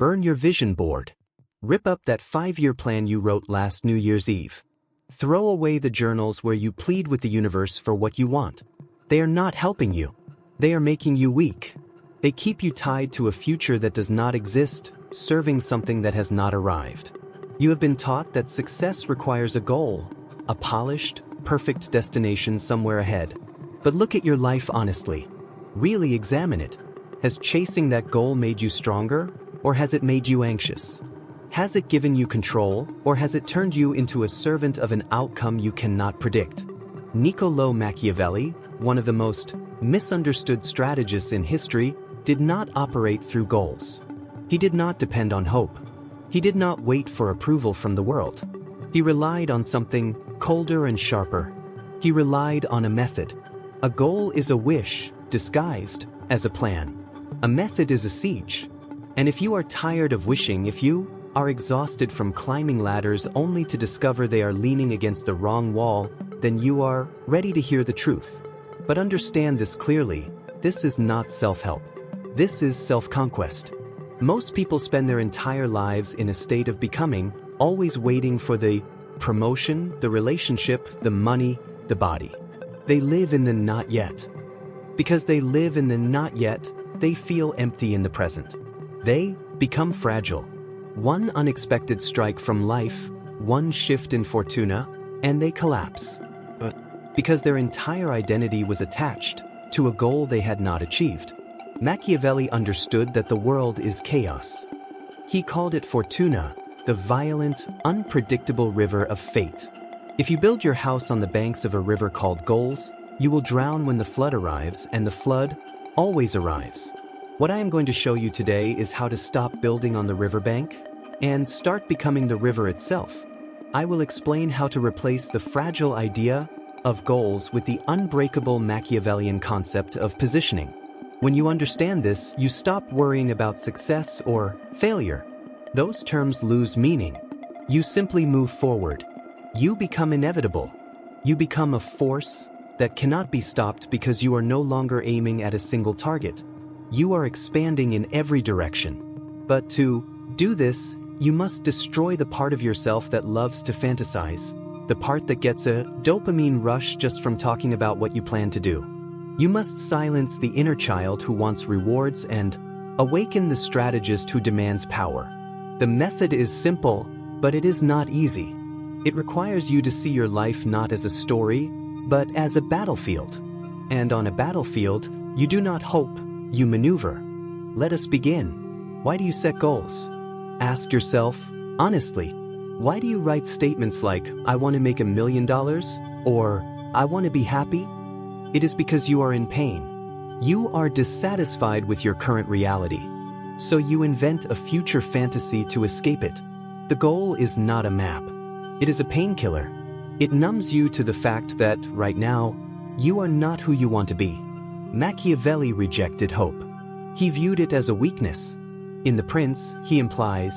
Burn your vision board. Rip up that 5-year plan you wrote last New Year's Eve. Throw away the journals where you plead with the universe for what you want. They are not helping you. They are making you weak. They keep you tied to a future that does not exist, serving something that has not arrived. You have been taught that success requires a goal, a polished, perfect destination somewhere ahead. But look at your life honestly. Really examine it. Has chasing that goal made you stronger, or has it made you anxious? Has it given you control, or has it turned you into a servant of an outcome you cannot predict? Niccolò Machiavelli, one of the most misunderstood strategists in history, did not operate through goals. He did not depend on hope. He did not wait for approval from the world. He relied on something colder and sharper. He relied on a method. A goal is a wish, disguised as a plan. A method is a siege. And if you are tired of wishing, if you are exhausted from climbing ladders only to discover they are leaning against the wrong wall, then you are ready to hear the truth. But understand this clearly, this is not self-help. This is self-conquest. Most people spend their entire lives in a state of becoming, always waiting for the promotion, the relationship, the money, the body. They live in the not yet. Because they live in the not yet, they feel empty in the present. They become fragile. One unexpected strike from life, one shift in fortuna, and they collapse. Because their entire identity was attached to a goal they had not achieved. Machiavelli understood that the world is chaos. He called it fortuna, the violent, unpredictable river of fate. If you build your house on the banks of a river called goals, you will drown when the flood arrives, and the flood always arrives. What I am going to show you today is how to stop building on the riverbank and start becoming the river itself. I will explain how to replace the fragile idea of goals with the unbreakable Machiavellian concept of positioning. When you understand this, you stop worrying about success or failure. Those terms lose meaning. You simply move forward. You become inevitable. You become a force that cannot be stopped because you are no longer aiming at a single target. You are expanding in every direction. But to do this, you must destroy the part of yourself that loves to fantasize, the part that gets a dopamine rush just from talking about what you plan to do. You must silence the inner child who wants rewards and awaken the strategist who demands power. The method is simple, but it is not easy. It requires you to see your life not as a story, but as a battlefield. And on a battlefield, you do not hope, you maneuver. Let us begin. Why do you set goals? Ask yourself, honestly, why do you write statements like, I want to make $1 million, or I want to be happy? It is because you are in pain. You are dissatisfied with your current reality. So you invent a future fantasy to escape it. The goal is not a map. It is a painkiller. It numbs you to the fact that, right now, you are not who you want to be. Machiavelli rejected hope. He viewed it as a weakness. In The Prince, he implies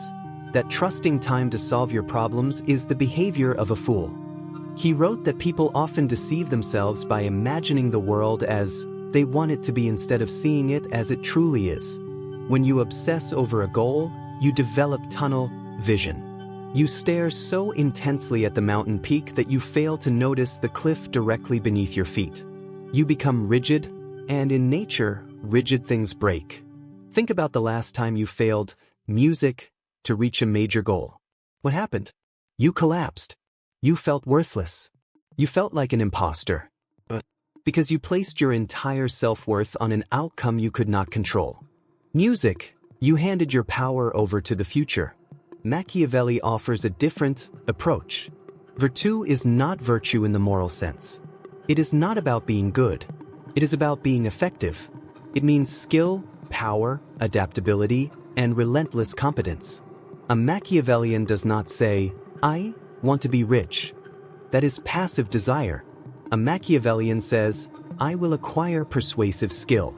that trusting time to solve your problems is the behavior of a fool. He wrote that people often deceive themselves by imagining the world as they want it to be instead of seeing it as it truly is. When you obsess over a goal, you develop tunnel vision. You stare so intensely at the mountain peak that you fail to notice the cliff directly beneath your feet. You become rigid, and in nature, rigid things break. Think about the last time you failed music to reach a major goal. What happened? You collapsed. You felt worthless. You felt like an imposter. Because you placed your entire self-worth on an outcome you could not control. Music, you handed your power over to the future. Machiavelli offers a different approach. Virtue is not virtue in the moral sense. It is not about being good. It is about being effective. It means skill, power, adaptability, and relentless competence. A Machiavellian does not say, I want to be rich. That is passive desire. A Machiavellian says, I will acquire persuasive skill.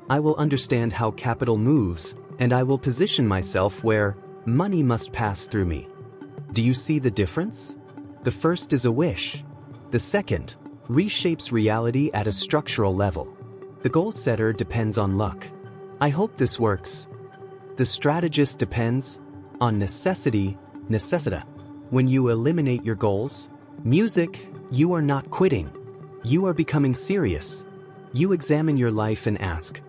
I will understand how capital moves, and I will position myself where money must pass through me. Do you see the difference? The first is a wish. The second reshapes reality at a structural level. The goal setter depends on luck. I hope this works. The strategist depends on necessita. When you eliminate your goals, music, you are not quitting. You are becoming serious. You examine your life and ask,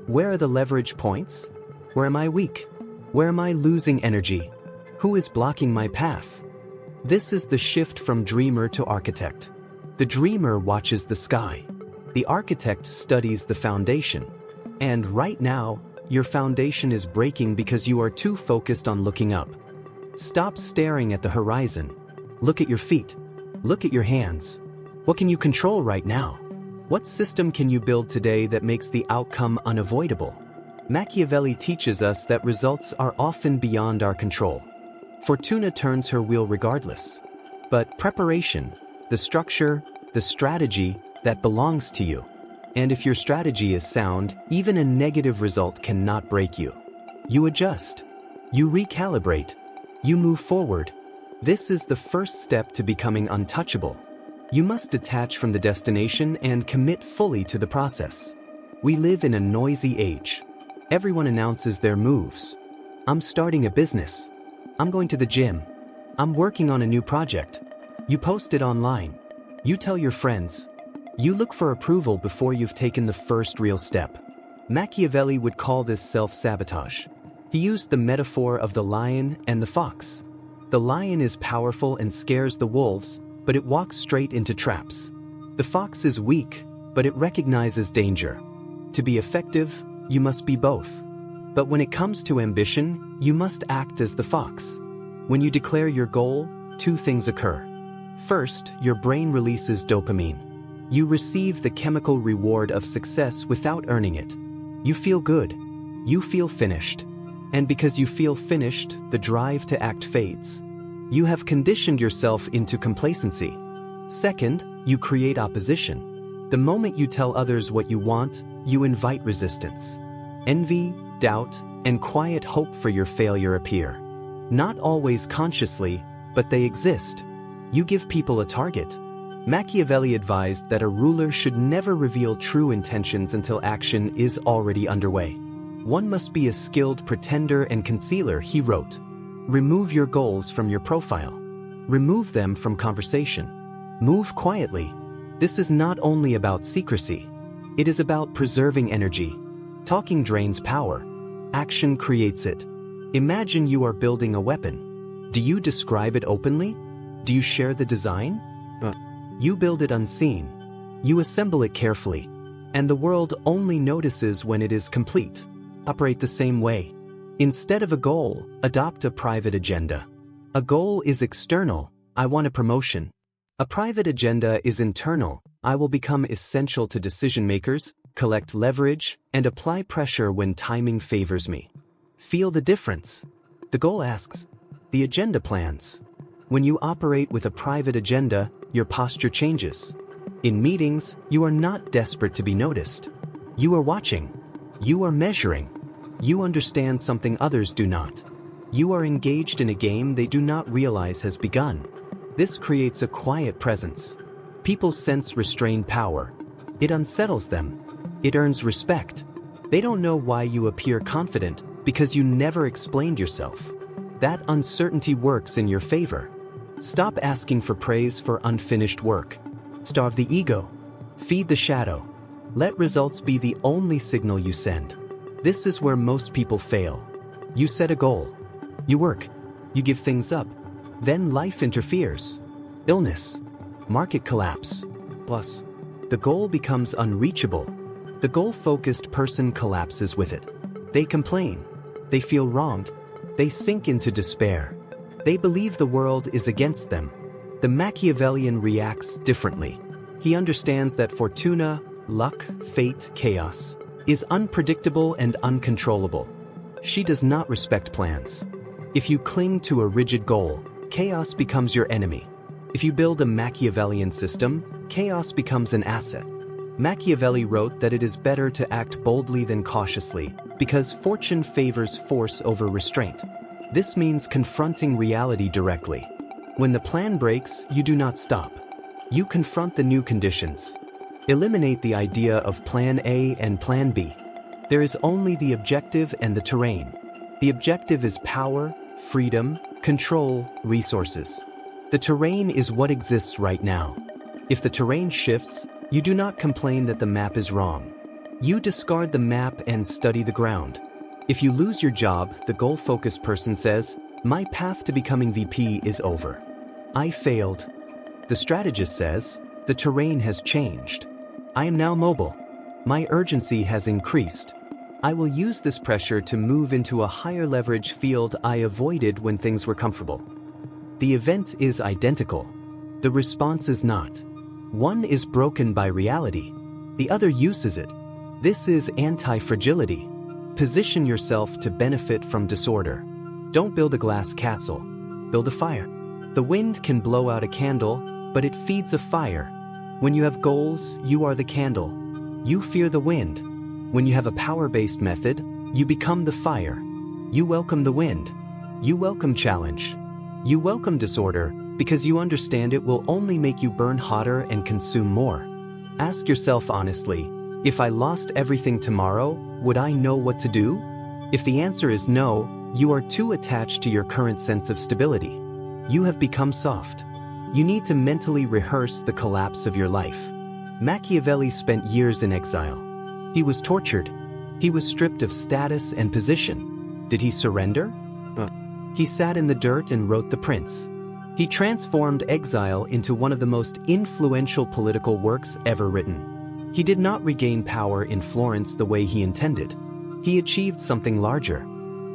where are the leverage points? Where am I weak? Where am I losing energy? Who is blocking my path? This is the shift from dreamer to architect. The dreamer watches the sky. The architect studies the foundation. And right now, your foundation is breaking because you are too focused on looking up. Stop staring at the horizon. Look at your feet. Look at your hands. What can you control right now? What system can you build today that makes the outcome unavoidable? Machiavelli teaches us that results are often beyond our control. Fortuna turns her wheel regardless. But preparation, the structure, the strategy, that belongs to you. And if your strategy is sound, even a negative result cannot break you. You adjust. You recalibrate. You move forward. This is the first step to becoming untouchable. You must detach from the destination and commit fully to the process. We live in a noisy age. Everyone announces their moves. I'm starting a business. I'm going to the gym. I'm working on a new project. You post it online. You tell your friends. You look for approval before you've taken the first real step. Machiavelli would call this self-sabotage. He used the metaphor of the lion and the fox. The lion is powerful and scares the wolves, but it walks straight into traps. The fox is weak, but it recognizes danger. To be effective, you must be both. But when it comes to ambition, you must act as the fox. When you declare your goal, two things occur. First, your brain releases dopamine. You receive the chemical reward of success without earning it. You feel good. You feel finished. And because you feel finished, the drive to act fades. You have conditioned yourself into complacency. Second, you create opposition. The moment you tell others what you want, you invite resistance. Envy, doubt, and quiet hope for your failure appear. Not always consciously, but they exist. You give people a target. Machiavelli advised that a ruler should never reveal true intentions until action is already underway. One must be a skilled pretender and concealer, he wrote. Remove your goals from your profile. Remove them from conversation. Move quietly. This is not only about secrecy. It is about preserving energy. Talking drains power. Action creates it. Imagine you are building a weapon. Do you describe it openly? Do you share the design? You build it unseen. You assemble it carefully. And the world only notices when it is complete. Operate the same way. Instead of a goal, adopt a private agenda. A goal is external, I want a promotion. A private agenda is internal, I will become essential to decision makers, collect leverage, and apply pressure when timing favors me. Feel the difference. The goal asks. The agenda plans. When you operate with a private agenda, your posture changes. In meetings, you are not desperate to be noticed. You are watching. You are measuring. You understand something others do not. You are engaged in a game they do not realize has begun. This creates a quiet presence. People sense restrained power. It unsettles them. It earns respect. They don't know why you appear confident, because you never explained yourself. That uncertainty works in your favor. Stop asking for praise for unfinished work. Starve the ego. Feed the shadow. Let results be the only signal you send. This is where most people fail. You set a goal. You work. You give things up. Then life interferes. Illness. Market collapse. Plus, the goal becomes unreachable. The goal-focused person collapses with it. They complain. They feel wronged. They sink into despair. They believe the world is against them. The Machiavellian reacts differently. He understands that fortuna, luck, fate, chaos, is unpredictable and uncontrollable. She does not respect plans. If you cling to a rigid goal, chaos becomes your enemy. If you build a Machiavellian system, chaos becomes an asset. Machiavelli wrote that it is better to act boldly than cautiously, because fortune favors force over restraint. This means confronting reality directly. When the plan breaks, you do not stop. You confront the new conditions. Eliminate the idea of Plan A and Plan B. There is only the objective and the terrain. The objective is power, freedom, control, resources. The terrain is what exists right now. If the terrain shifts, you do not complain that the map is wrong. You discard the map and study the ground. If you lose your job, the goal-focused person says, "My path to becoming VP is over. I failed." The strategist says, "The terrain has changed. I am now mobile. My urgency has increased. I will use this pressure to move into a higher leverage field I avoided when things were comfortable." The event is identical. The response is not. One is broken by reality. The other uses it. This is anti-fragility. Position yourself to benefit from disorder. Don't build a glass castle. Build a fire. The wind can blow out a candle, but it feeds a fire. When you have goals, you are the candle. You fear the wind. When you have a power-based method, you become the fire. You welcome the wind. You welcome challenge. You welcome disorder because you understand it will only make you burn hotter and consume more. Ask yourself honestly, if I lost everything tomorrow, would I know what to do? If the answer is no, you are too attached to your current sense of stability. You have become soft. You need to mentally rehearse the collapse of your life. Machiavelli spent years in exile. He was tortured. He was stripped of status and position. Did he surrender? He sat in the dirt and wrote The Prince. He transformed exile into one of the most influential political works ever written. He did not regain power in Florence the way he intended. He achieved something larger.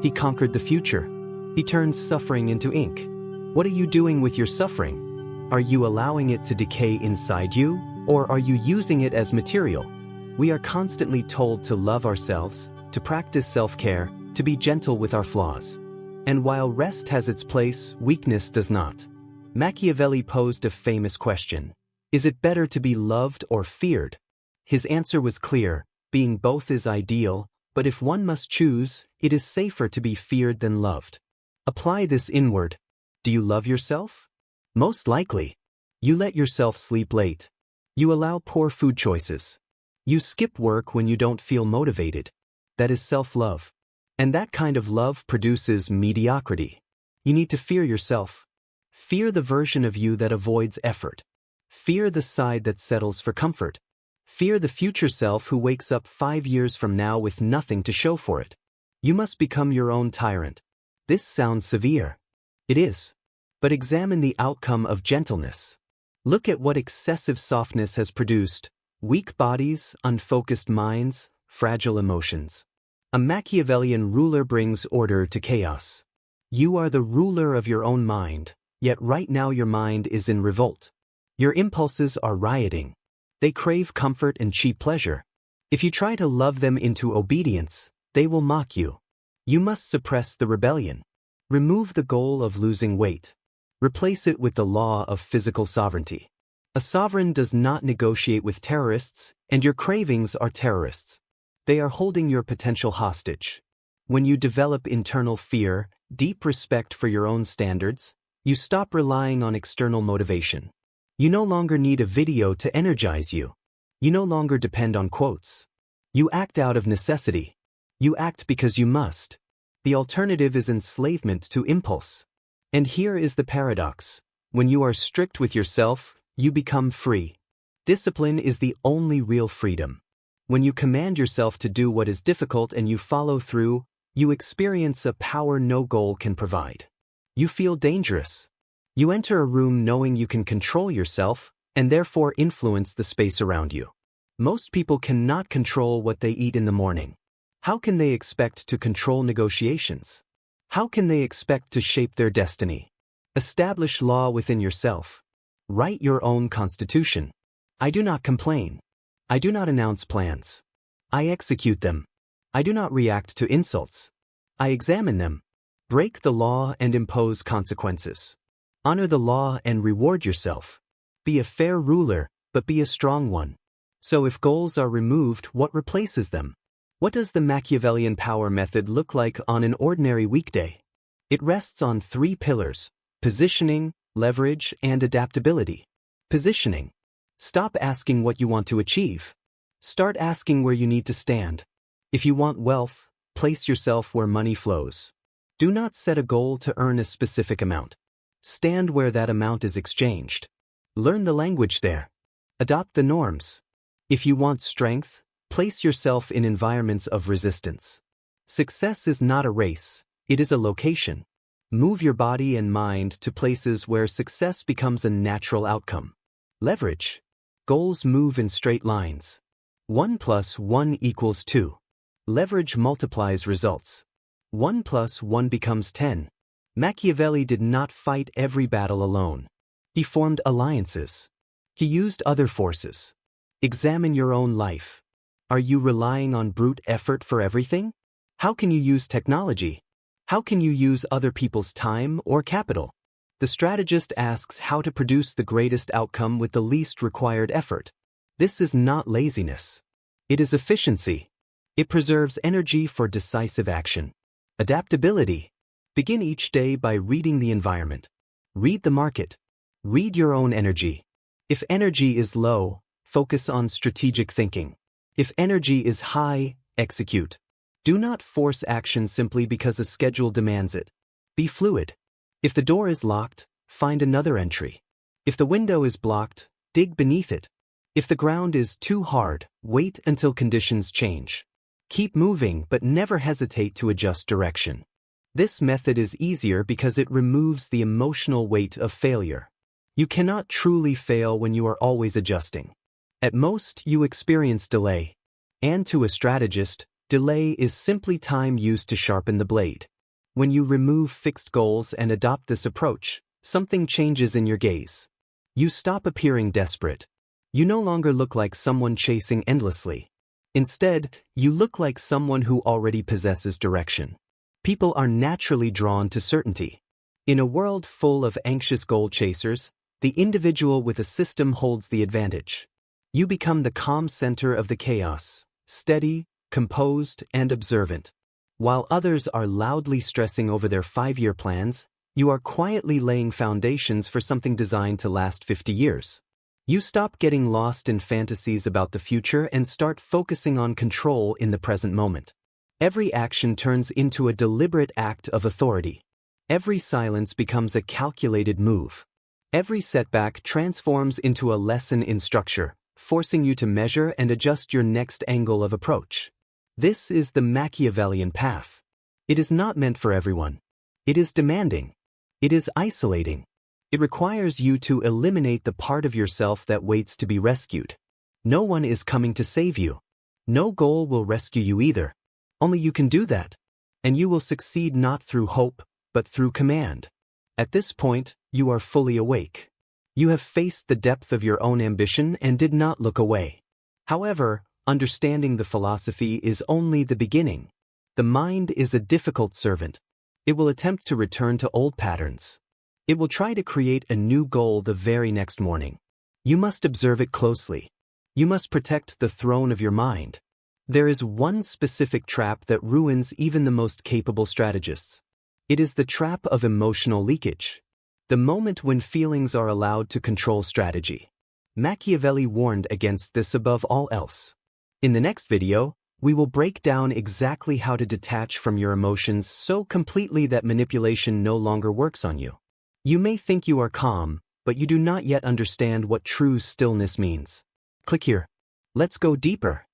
He conquered the future. He turned suffering into ink. What are you doing with your suffering? Are you allowing it to decay inside you, or are you using it as material? We are constantly told to love ourselves, to practice self-care, to be gentle with our flaws. And while rest has its place, weakness does not. Machiavelli posed a famous question. Is it better to be loved or feared? His answer was clear. Being both is ideal, but if one must choose, it is safer to be feared than loved. Apply this inward. Do you love yourself? Most likely. You let yourself sleep late. You allow poor food choices. You skip work when you don't feel motivated. That is self-love. And that kind of love produces mediocrity. You need to fear yourself. Fear the version of you that avoids effort. Fear the side that settles for comfort. Fear the future self who wakes up 5 years from now with nothing to show for it. You must become your own tyrant. This sounds severe. It is. But examine the outcome of gentleness. Look at what excessive softness has produced. Weak bodies, unfocused minds, fragile emotions. A Machiavellian ruler brings order to chaos. You are the ruler of your own mind, yet right now your mind is in revolt. Your impulses are rioting. They crave comfort and cheap pleasure. If you try to love them into obedience, they will mock you. You must suppress the rebellion. Remove the goal of losing weight. Replace it with the law of physical sovereignty. A sovereign does not negotiate with terrorists, and your cravings are terrorists. They are holding your potential hostage. When you develop internal fear, deep respect for your own standards, you stop relying on external motivation. You no longer need a video to energize you. You no longer depend on quotes. You act out of necessity. You act because you must. The alternative is enslavement to impulse. And here is the paradox. When you are strict with yourself, you become free. Discipline is the only real freedom. When you command yourself to do what is difficult and you follow through, you experience a power no goal can provide. You feel dangerous. You enter a room knowing you can control yourself and therefore influence the space around you. Most people cannot control what they eat in the morning. How can they expect to control negotiations? How can they expect to shape their destiny? Establish law within yourself. Write your own constitution. I do not complain. I do not announce plans. I execute them. I do not react to insults. I examine them. Break the law and impose consequences. Honor the law and reward yourself. Be a fair ruler, but be a strong one. So if goals are removed, what replaces them? What does the Machiavellian power method look like on an ordinary weekday? It rests on 3 pillars: positioning, leverage, and adaptability. Positioning. Stop asking what you want to achieve. Start asking where you need to stand. If you want wealth, place yourself where money flows. Do not set a goal to earn a specific amount. Stand where that amount is exchanged. Learn the language there. Adopt the norms. If you want strength, place yourself in environments of resistance. Success is not a race, it is a location. Move your body and mind to places where success becomes a natural outcome. Leverage. Goals move in straight lines. 1 + 1 = 2. Leverage multiplies results. 1 + 1 becomes 10. Machiavelli did not fight every battle alone. He formed alliances. He used other forces. Examine your own life. Are you relying on brute effort for everything? How can you use technology? How can you use other people's time or capital? The strategist asks how to produce the greatest outcome with the least required effort. This is not laziness. It is efficiency. It preserves energy for decisive action. Adaptability. Begin each day by reading the environment. Read the market. Read your own energy. If energy is low, focus on strategic thinking. If energy is high, execute. Do not force action simply because a schedule demands it. Be fluid. If the door is locked, find another entry. If the window is blocked, dig beneath it. If the ground is too hard, wait until conditions change. Keep moving, but never hesitate to adjust direction. This method is easier because it removes the emotional weight of failure. You cannot truly fail when you are always adjusting. At most, you experience delay. And to a strategist, delay is simply time used to sharpen the blade. When you remove fixed goals and adopt this approach, something changes in your gaze. You stop appearing desperate. You no longer look like someone chasing endlessly. Instead, you look like someone who already possesses direction. People are naturally drawn to certainty. In a world full of anxious goal chasers, the individual with a system holds the advantage. You become the calm center of the chaos, steady, composed, and observant. While others are loudly stressing over their 5-year plans, you are quietly laying foundations for something designed to last 50 years. You stop getting lost in fantasies about the future and start focusing on control in the present moment. Every action turns into a deliberate act of authority. Every silence becomes a calculated move. Every setback transforms into a lesson in structure, forcing you to measure and adjust your next angle of approach. This is the Machiavellian path. It is not meant for everyone. It is demanding. It is isolating. It requires you to eliminate the part of yourself that waits to be rescued. No one is coming to save you. No goal will rescue you either. Only you can do that. And you will succeed not through hope, but through command. At this point, you are fully awake. You have faced the depth of your own ambition and did not look away. However, understanding the philosophy is only the beginning. The mind is a difficult servant. It will attempt to return to old patterns. It will try to create a new goal the very next morning. You must observe it closely. You must protect the throne of your mind. There is one specific trap that ruins even the most capable strategists. It is the trap of emotional leakage. The moment when feelings are allowed to control strategy. Machiavelli warned against this above all else. In the next video, we will break down exactly how to detach from your emotions so completely that manipulation no longer works on you. You may think you are calm, but you do not yet understand what true stillness means. Click here. Let's go deeper.